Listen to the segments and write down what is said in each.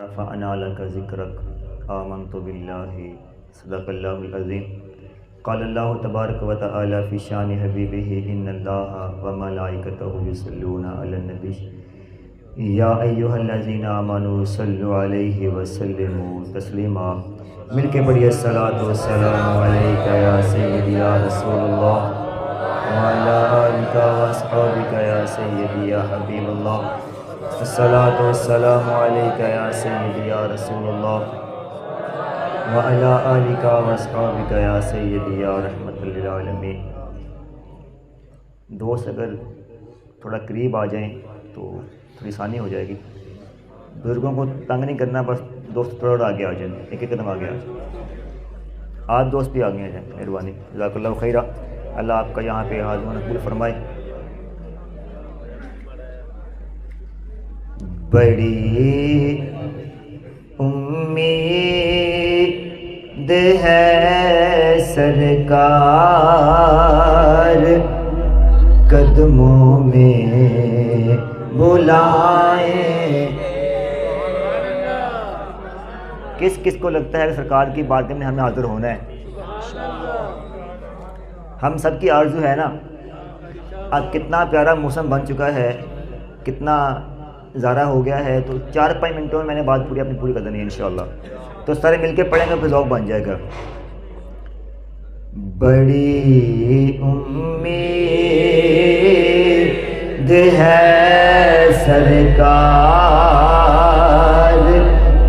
رفعنا لك ذكرك آمنت بالله صدق الله العظيم قال الله تبارك وتعالى في شان حبيبه إن الله وملائكته يصلون على النبي يا أيها الذين آمنوا صلوا عليه وسلموا تسليما مل کے پڑھیے الصلاۃ والسلام علیک یا سیدی یا رسول اللہ وعلی آلک واصحابک یا سیدی یا حبیب اللہ الصلاۃ والسلام علیک یا سیدی یا رسول اللہ وعلی آلک واصحابک یا سیدی یا رحمت للعالمین۔ دوست اگر تھوڑا قریب آ جائیں تو تھوڑی آسانی ہو جائے گی، بزرگوں کو تنگ نہیں کرنا، بس دوست تھوڑا آگے آ جائیں، ایک ایک قدم آگے آ جائیں۔ آج دوست بھی آگے آ جائیں، مہربانی، جزاک اللہ خیرہ۔ اللہ آپ کا یہاں پہ حاضر مقبول فرمائے۔ بڑی امید ہے سرکار قدموں میں بلائیں۔ کس کس کو لگتا ہے کہ سرکار کی بارگاہ میں ہمیں حاضر ہونا ہے؟ ہم سب کی آرزو ہے نا۔ اب کتنا پیارا موسم بن چکا ہے، کتنا زارہ ہو گیا ہے، تو 4-5 منٹوں میں میں نے بات اپنی پوری کر دینی ہے انشاءاللہ، تو سارے مل کے پڑھیں گے پھر ذوق بن جائے گا۔ بڑی امید ہے سرکار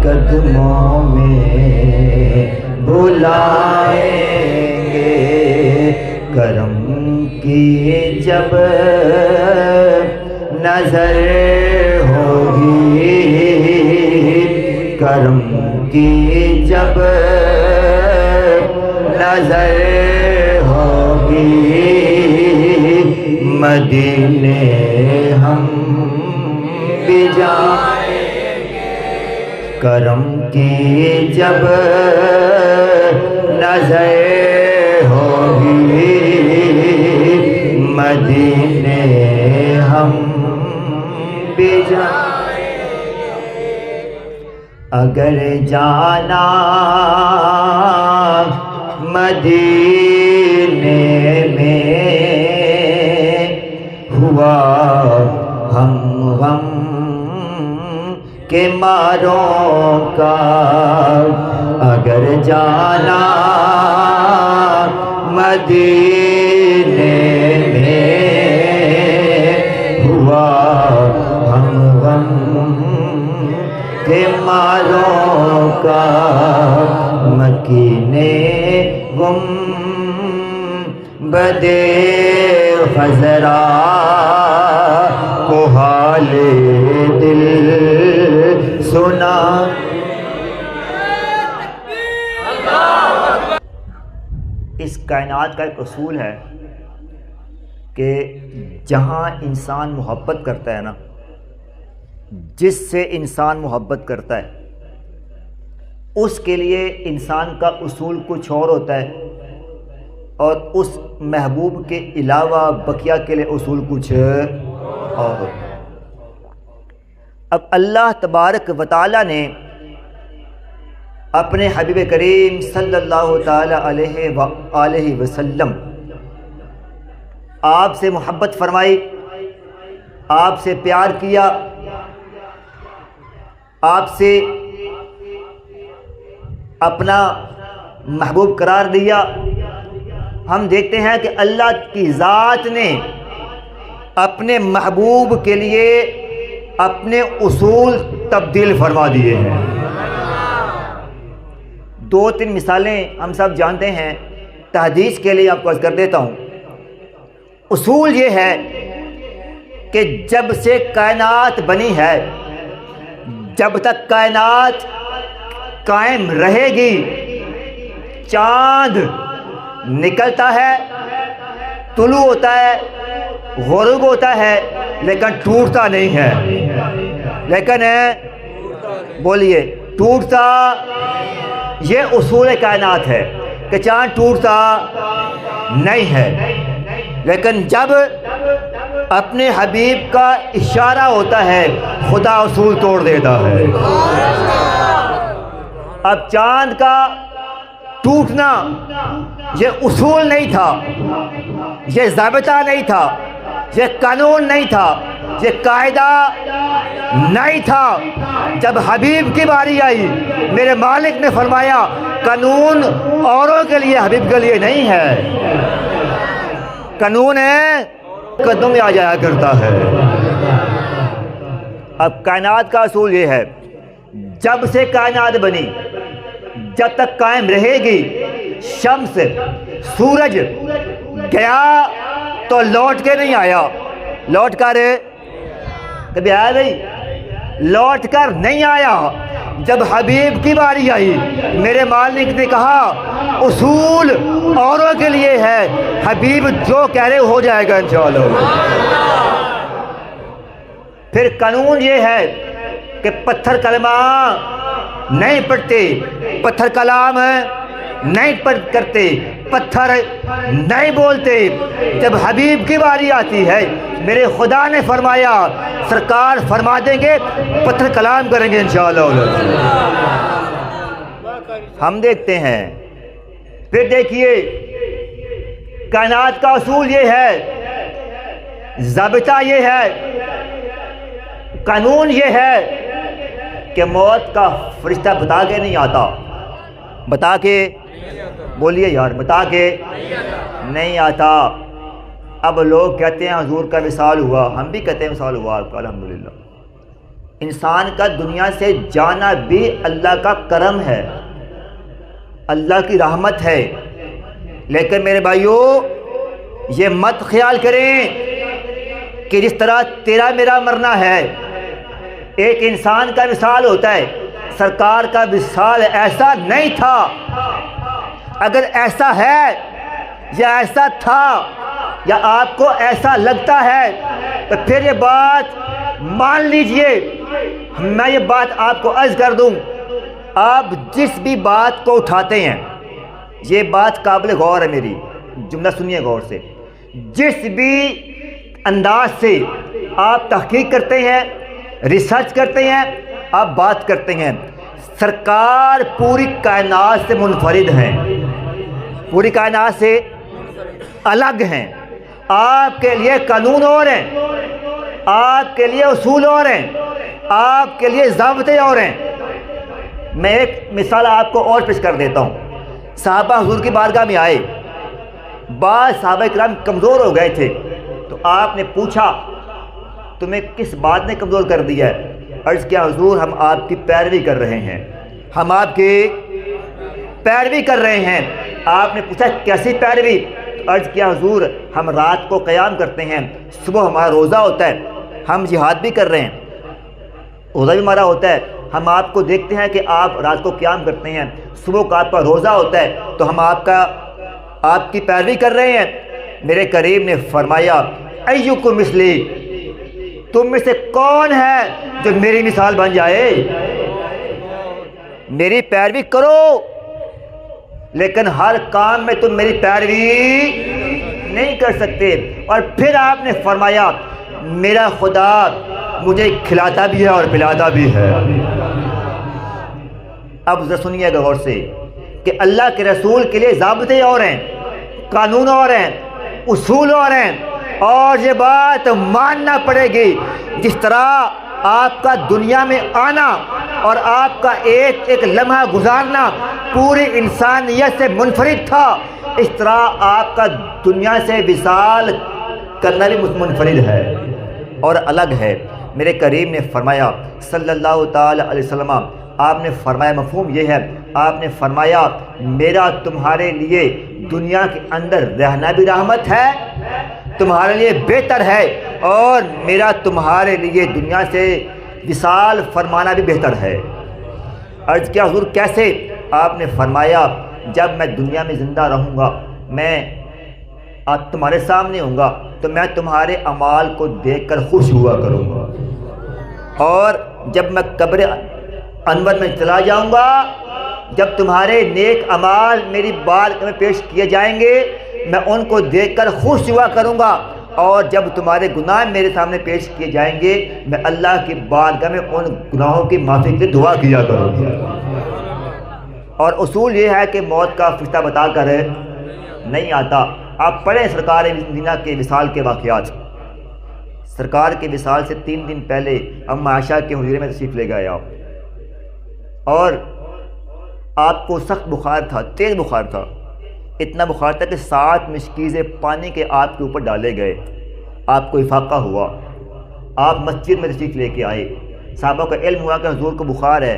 قدموں میں بلائیں گے، کرم کی جب نظر ہوگی، کرم کی جب نظر ہوگی، مدینے ہم بھی جائیں گے، کرم کی جب نظر ہوگی، مدینے ہم بھی جائیں گے۔ اگر جانا مدینے میں ہوا ہم غم کے ماروں کا، اگر جانا مدینے میں ہوا ہم غم کے ماروں کا، مکینے بدے خضرا کو حال دل سنا۔ اس کائنات کا ایک اصول ہے کہ جہاں انسان محبت کرتا ہے نا، جس سے انسان محبت کرتا ہے اس کے لیے انسان کا اصول کچھ اور ہوتا ہے، اور اس محبوب کے علاوہ بقیہ کے لیے اصول کچھ اور ہوتا ہے۔ اب اللہ تبارک و تعالی نے اپنے حبیب کریم صلی اللہ تعالی علیہ وآلہ وسلم آپ سے محبت فرمائی، آپ سے پیار کیا، آپ سے اپنا محبوب قرار دیا۔ ہم دیکھتے ہیں کہ اللہ کی ذات نے اپنے محبوب کے لیے اپنے اصول تبدیل فرما دیے ہیں۔ 2-3 مثالیں ہم سب جانتے ہیں، تحدیث کے لیے آپ کو عرض کر دیتا ہوں۔ اصول یہ ہے کہ جب سے کائنات بنی ہے، جب تک کائنات قائم رہے گی، چاند نکلتا ہے، طلوع ہوتا ہے، غروب ہوتا ہے، لیکن ٹوٹتا نہیں ہے۔ لیکن بولیے، ٹوٹتا، یہ اصول کائنات ہے کہ چاند ٹوٹتا نہیں ہے، لیکن جب اپنے حبیب کا اشارہ ہوتا ہے خدا اصول توڑ دیتا ہے۔ اب چاند کا ٹوٹنا یہ اصول نہیں تھا، یہ ضابطہ نہیں تھا، یہ قانون نہیں تھا، یہ قاعدہ نہیں تھا۔ جب حبیب کی باری آئی میرے مالک نے فرمایا قانون اوروں کے لیے، حبیب کے لیے نہیں ہے۔ قانون ہے قدم میں آ جایا کرتا ہے۔ اب کائنات کا اصول یہ ہے، جب سے کائنات بنی جب تک قائم رہے گی، شمس سورج گیا تو لوٹ کے نہیں آیا، لوٹ کر کبھی آیا نہیں، لوٹ کر نہیں آیا۔ جب حبیب کی باری آئی میرے مالک نے کہا اصول اوروں کے لیے ہے، حبیب جو کہہ رہے ہو جائے گا انشاءاللہ۔ پھر قانون یہ ہے کہ پتھر کلمہ نہیں پڑھتے، پتھر کلام نہیں کرتے، پتھر نہیں بولتے۔ جب حبیب کی باری آتی ہے میرے خدا نے فرمایا سرکار فرما دیں گے پتھر کلام کریں گے انشاءاللہ۔ ہم دیکھتے ہیں، پھر دیکھیے کائنات کا اصول یہ ہے، ضابطہ یہ ہے، قانون یہ ہے کہ موت کا فرشتہ بتا کے نہیں آتا، بتا کے بولیے یار، بتا کے نہیں آتا۔ اب لوگ کہتے ہیں حضور کا وصال ہوا، ہم بھی کہتے ہیں وصال ہوا آپ کا، الحمدللہ۔ انسان کا دنیا سے جانا بھی اللہ کا کرم ہے، اللہ کی رحمت ہے، لیکن میرے بھائیوں یہ مت خیال کریں کہ جس طرح تیرا میرا مرنا ہے ایک انسان کا وصال ہوتا ہے، سرکار کا وصال ایسا نہیں تھا۔ اگر ایسا ہے یا ایسا تھا یا آپ کو ایسا لگتا ہے تو پھر یہ بات مان لیجئے۔ میں یہ بات آپ کو عرض کر دوں، آپ جس بھی بات کو اٹھاتے ہیں، یہ بات قابل غور ہے، میری جملہ سنیے غور سے، جس بھی انداز سے آپ تحقیق کرتے ہیں، ریسرچ کرتے ہیں، آپ بات کرتے ہیں، سرکار پوری کائنات سے منفرد ہیں، پوری کائنات سے الگ ہیں۔ آپ کے لیے قانون اور ہیں، آپ کے لیے اصول اور ہیں، آپ کے لیے ضابطے اور ہیں۔ میں ایک مثال آپ کو اور پیش کر دیتا ہوں۔ صحابہ حضور کی بارگاہ میں آئے، بعض صحابہ کرام کمزور ہو گئے تھے، تو آپ نے پوچھا تمہیں کس بات نے کمزور کر دیا ہے؟ عرض کیا حضور ہم آپ کی پیروی کر رہے ہیں، ہم آپ کی پیروی کر رہے ہیں۔ آپ نے پوچھا کیسی پیروی؟ عرض کیا حضور ہم رات کو قیام کرتے ہیں، صبح ہمارا روزہ ہوتا ہے، ہم جہاد بھی کر رہے ہیں، روزہ بھی ہمارا ہوتا ہے، ہم آپ کو دیکھتے ہیں کہ آپ رات کو قیام کرتے ہیں، صبح کا آپ کا روزہ ہوتا ہے، تو ہم آپ کی پیروی کر رہے ہیں۔ میرے کریم نے فرمایا ایکم مثلی، تم میں سے کون ہے جو میری مثال بن جائے؟ میری پیروی کرو، لیکن ہر کام میں تم میری پیروی نہیں کر سکتے۔ اور پھر آپ نے فرمایا میرا خدا مجھے کھلاتا بھی ہے اور پلاتا بھی ہے۔ اب ذرا سنیے گا غور سے کہ اللہ کے رسول کے لیے ضابطے اور ہیں، قانون اور ہیں، اصول اور ہیں، اور یہ بات ماننا پڑے گی۔ جس طرح آپ کا دنیا میں آنا اور آپ کا ایک ایک لمحہ گزارنا پوری انسانیت سے منفرد تھا، اس طرح آپ کا دنیا سے وصال کرنا بھی منفرد ہے اور الگ ہے۔ میرے کریم نے فرمایا صلی اللہ تعالی علیہ وسلم، آپ نے فرمایا، مفہوم یہ ہے، آپ نے فرمایا میرا تمہارے لیے دنیا کے اندر رہنا بھی رحمت ہے، تمہارے لیے بہتر ہے، اور میرا تمہارے لیے دنیا سے وصال فرمانا بھی بہتر ہے۔ عرض کیا حضور کیسے؟ آپ نے فرمایا جب میں دنیا میں زندہ رہوں گا، میں تمہارے سامنے ہوں گا، تو میں تمہارے اعمال کو دیکھ کر خوش ہوا کروں گا، اور جب میں قبر انور میں چلا جاؤں گا، جب تمہارے نیک اعمال میری بارگاہ میں پیش کیے جائیں گے، میں ان کو دیکھ کر خوش ہوا کروں گا، اور جب تمہارے گناہ میرے سامنے پیش کیے جائیں گے، میں اللہ کی بارگاہ میں ان گناہوں کی معافی کی دعا کیا کروں گا۔ اور اصول یہ ہے کہ موت کا فرشتہ بتا کر نہیں آتا۔ آپ پڑھیں سرکار مدینہ کے وصال کے واقعات۔ سرکار کے وصال سے 3 دن پہلے اما عائشہ کے حجرے میں تشریف لے گئے آپ، اور آپ کو سخت بخار تھا، تیز بخار تھا، اتنا بخار تھا کہ 7 مشکیزیں پانی کے آپ کے اوپر ڈالے گئے، آپ کو افاقہ ہوا، آپ مسجد میں تشریف لے کے آئے، صحابہ کا علم ہوا کہ حضور کو بخار ہے،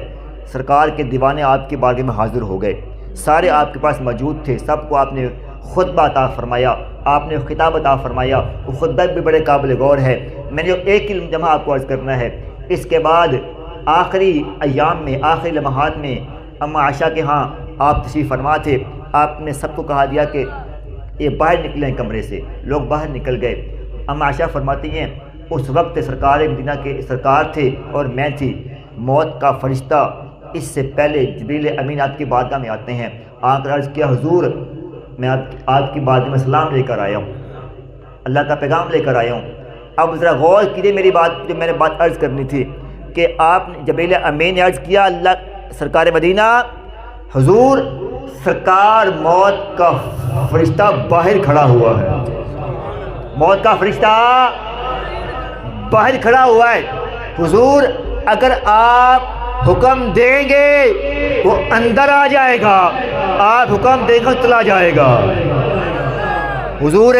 سرکار کے دیوانے آپ کی بارگاہ میں حاضر ہو گئے، سارے آپ کے پاس موجود تھے، سب کو آپ نے خطبہ عطا فرمایا، آپ نے خطاب عطا فرمایا، وہ خطبہ بھی بڑے قابل غور ہے۔ میں نے جو ایک ہی جمع آپ کو عرض کرنا ہے، اس کے بعد آخری ایام میں، آخری لمحات میں اما عائشہ کے ہاں آپ تشریف فرما تھے، آپ نے سب کو کہا دیا کہ یہ باہر نکلیں کمرے سے، لوگ باہر نکل گئے۔ اما عائشہ فرماتی ہیں اس وقت سرکار مدینہ کے سرکار تھے اور میں تھی، موت کا فرشتہ اس سے پہلے جبریل امین آپ کی بارگاہ میں آتے ہیں، آ کر عرض کیا حضور میں آپ کی بارگاہ میں سلام لے کر آیا ہوں، اللہ کا پیغام لے کر آیا ہوں۔ اب ذرا غور کیجیے میری بات، جو میں نے بات عرض کرنی تھی کہ آپ نے جبریل امین نے عرض کیا اللہ سرکار مدینہ حضور سرکار موت کا فرشتہ باہر کھڑا ہوا ہے، موت کا فرشتہ باہر کھڑا ہوا ہے، حضور اگر آپ حکم دیں گے وہ اندر آ جائے گا، آپ حکم دیں گے چلا جائے گا۔ حضور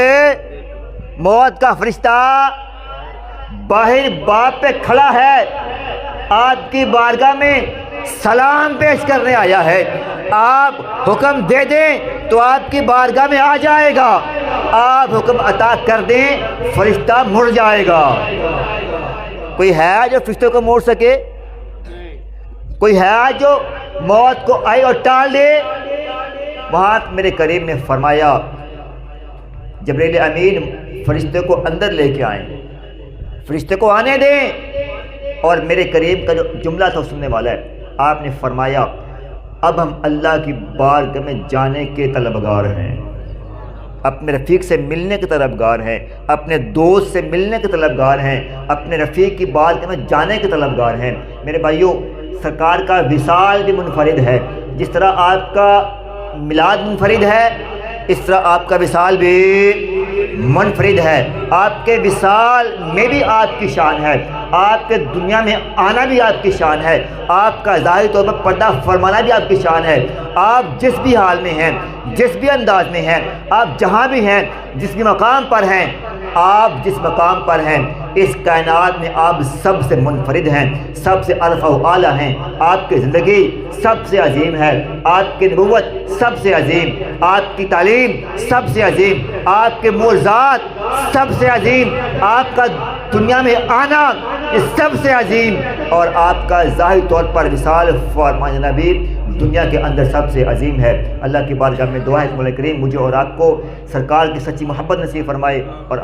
موت کا فرشتہ باہر باب پہ کھڑا ہے، آپ کی بارگاہ میں سلام پیش کرنے آیا ہے، آپ حکم دے دیں تو آپ کی بارگاہ میں آ جائے گا، آپ حکم عطا کر دیں فرشتہ مڑ جائے گا۔ کوئی ہے جو فرشتوں کو موڑ سکے؟ کوئی ہے جو موت کو آئے اور ٹال دے؟ وہاں میرے کریم نے فرمایا جبریل امین فرشتے کو اندر لے کے آئیں، فرشتے کو آنے دیں، اور میرے کریم کا جو جملہ تھا سننے والا ہے، آپ نے فرمایا اب ہم اللہ کی بارگاہ میں جانے کے طلبگار ہیں، اپنے رفیق سے ملنے کے طلبگار ہیں، اپنے دوست سے ملنے کے طلبگار ہیں، اپنے رفیق کی بارگاہ میں جانے کے طلبگار ہیں۔ میرے بھائیوں سرکار کا وصال بھی منفرد ہے، جس طرح آپ کا میلاد منفرد ہے اس طرح آپ کا وصال بھی منفرد ہے۔ آپ کے وصال میں بھی آپ کی شان ہے، آپ کے دنیا میں آنا بھی آپ کی شان ہے، آپ کا ظاہری طور پر پردہ فرمانا بھی آپ کی شان ہے۔ آپ جس بھی حال میں ہیں، جس بھی انداز میں ہیں، آپ جہاں بھی ہیں، جس بھی مقام پر ہیں، آپ جس مقام پر ہیں اس کائنات میں آپ سب سے منفرد ہیں، سب سے الفا و اعلیٰ ہیں۔ آپ کی زندگی سب سے عظیم ہے، آپ کی نبوت سب سے عظیم، آپ کی تعلیم سب سے عظیم، آپ کے معجزات سب سے عظیم، آپ کا دنیا میں آنا یہ سب سے عظیم، اور آپ کا ظاہری طور پر وصال فرمان نبی دنیا کے اندر سب سے عظیم ہے۔ اللہ کی بارگاہ میں دعا ہے کہ مولا کریم مجھے اور آپ کو سرکار کی سچی محبت نصیب فرمائے اور